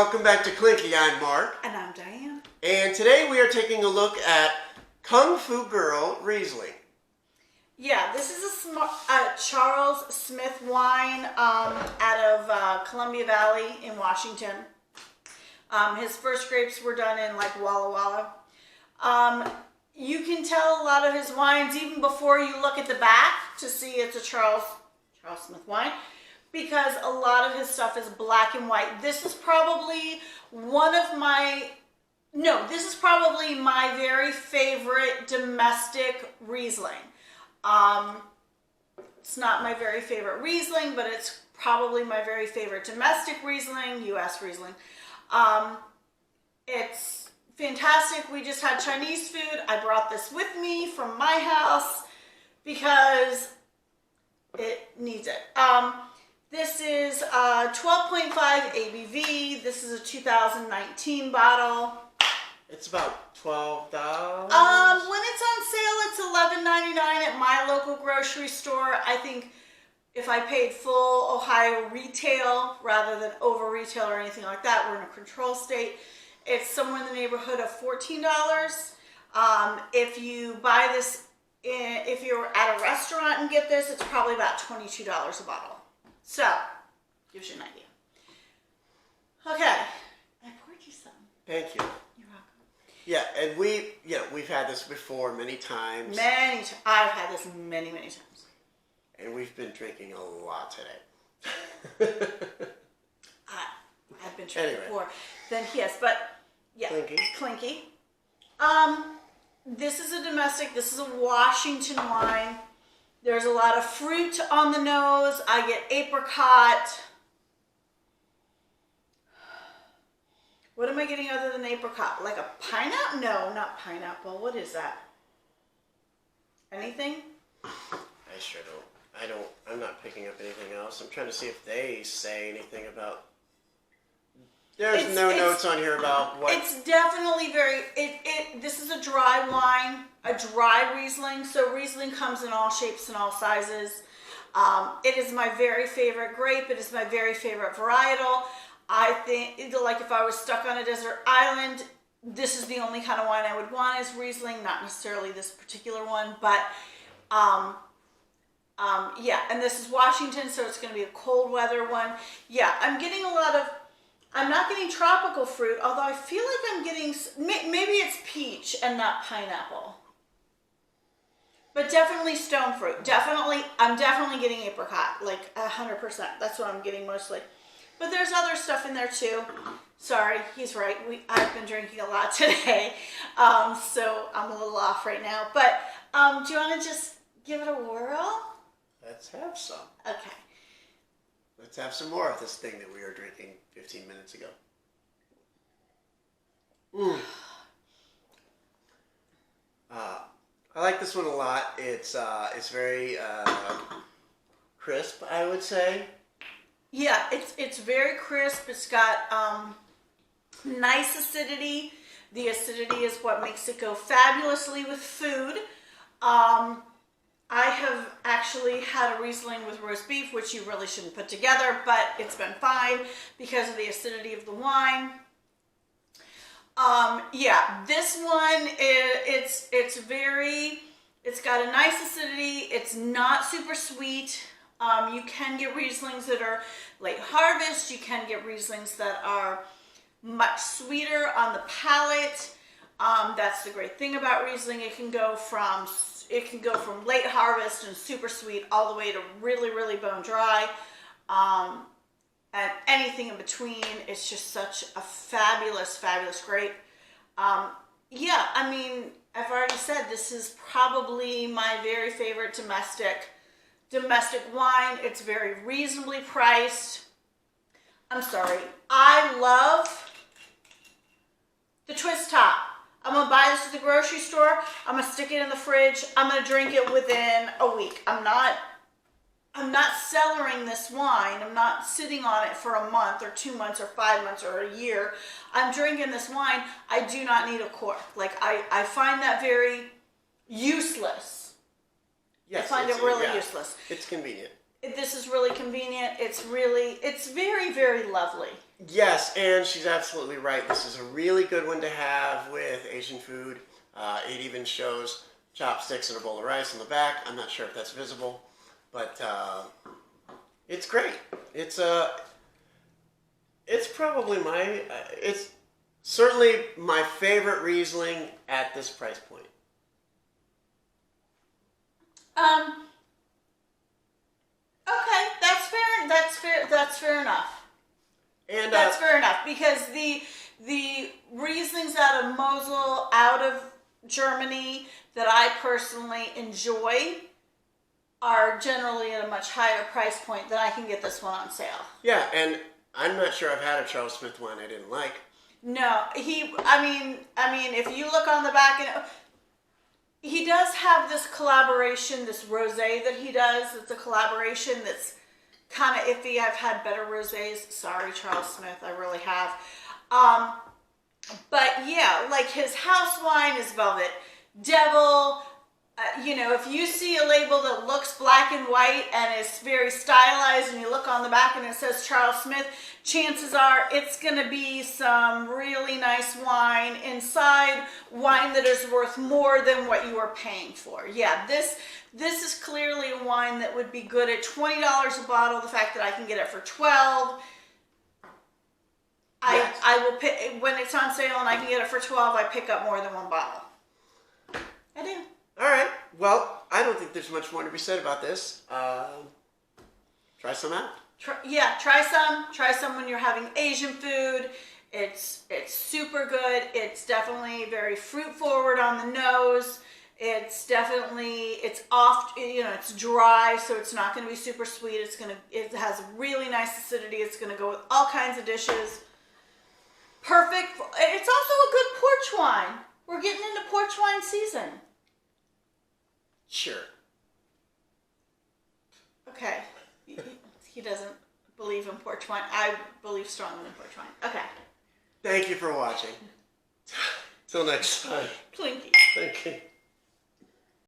welcome back to Clinky. I'm Mark. And I'm Diane. And today we are taking a look at Fu Girl Riesling. Yeah, this is a Charles Smith wine out of Columbia Valley in Washington. His first grapes were done in like Walla Walla. You can tell a lot of his wines even before you look at the back to see it's a Charles Smith wine, because a lot of his stuff is black and white. This is probably this is probably my very favorite domestic Riesling. It's not my very favorite Riesling, but it's probably my very favorite domestic Riesling, U.S. Riesling. It's fantastic. We just had Chinese food. I brought this with me from my house because it needs it. This is 12.5 ABV. This is a 2019 bottle. It's about $12. When it's on sale, it's $11.99 at my local grocery store. I think if I paid full Ohio retail rather than over retail or anything like that, we're in a control state, it's somewhere in the neighborhood of $14. If you buy this, if you're at a restaurant and get this, it's probably about $22 a bottle. So, gives you an idea. Okay, I poured you some. Thank you. You're welcome. Yeah, and we've had this before many times. I've had this many times. And we've been drinking a lot today. I've been drinking more than he has, but yeah, Clinky. This is a domestic. This is a Washington wine. There's a lot of fruit on the nose. I get apricot. What am I getting other than apricot? Like a pineapple? No, not pineapple. What is that? Anything? I sure don't. I'm not picking up anything else. I'm trying to see if they say anything about... There's no notes on here about what... It's definitely this is a dry wine, a dry Riesling. So Riesling comes in all shapes and all sizes. It is my very favorite grape. It is my very favorite varietal. I think, like if I was stuck on a desert island, this is the only kind of wine I would want is Riesling, not necessarily this particular one, but yeah, and this is Washington, so it's going to be a cold weather one. Yeah, I'm getting a lot of... I'm not getting tropical fruit, although I feel like I'm getting, maybe it's peach and not pineapple. But definitely stone fruit. I'm definitely getting apricot, like 100%. That's what I'm getting mostly. But there's other stuff in there too. Sorry, he's right. I've been drinking a lot today, so I'm a little off right now. But do you want to just give it a whirl? Let's have some. Okay. Let's have some more of this thing that we were drinking 15 minutes ago. I like this one a lot. It's very crisp, I would say. Yeah, it's very crisp. It's got nice acidity. The acidity is what makes it go fabulously with food. I have actually had a Riesling with roast beef, which you really shouldn't put together, but it's been fine because of the acidity of the wine. Yeah, this one it's got a nice acidity. It's not super sweet. You can get Rieslings that are late harvest. You can get Rieslings that are much sweeter on the palate. That's the great thing about Riesling. It can go from late harvest and super sweet all the way to really bone dry, and anything in between. It's just such a fabulous grape. Yeah, I mean, I've already said this is probably my very favorite domestic wine. It's very reasonably priced. I'm sorry, I love the twist top. I'm going to buy this at the grocery store. I'm going to stick it in the fridge. I'm going to drink it within a week. I'm not cellaring this wine. I'm not sitting on it for a month or 2 months or 5 months or a year. I'm drinking this wine. I do not need a cork. Like, I find that very useless. Yes, I find it really useless. It's convenient. This is really convenient. It's very, very lovely. Yes, and she's absolutely right. This is a really good one to have with Asian food. It even shows chopsticks and a bowl of rice on the back. I'm not sure if that's visible, but it's great. It's probably it's certainly my favorite Riesling at this price point. Okay, that's fair enough. And that's fair enough, because the Rieslings out of Mosel, out of Germany, that I personally enjoy are generally at a much higher price point than I can get this one on sale. Yeah, and I'm not sure I've had a Charles Smith one I didn't like. No, I mean, if you look on the back, and he does have this collaboration, this rosé that he does. It's a collaboration that's kind of iffy. I've had better rosés. Sorry, Charles Smith, I really have. But yeah, like his house wine is Velvet Devil. If you see a label that looks black and white and is very stylized, and you look on the back and it says Charles Smith, chances are it's going to be some really nice wine inside, wine that is worth more than what you are paying for. Yeah, this is clearly a wine that would be good at $20 a bottle. The fact that I can get it for $12, yes. I will pick when it's on sale and I can get it for $12. I pick up more than one bottle. I do. All right. Well, I don't think there's much more to be said about this. Try some out. Try some when you're having Asian food. It's super good. It's definitely very fruit forward on the nose. It's dry, so it's not going to be super sweet. It has really nice acidity. It's going to go with all kinds of dishes. Perfect. It's also a good porch wine. We're getting into porch wine season. Sure. Okay. He doesn't believe in porch wine. I believe strongly in porch wine. Okay. Thank you for watching. Till next time. Clinky. Thank you.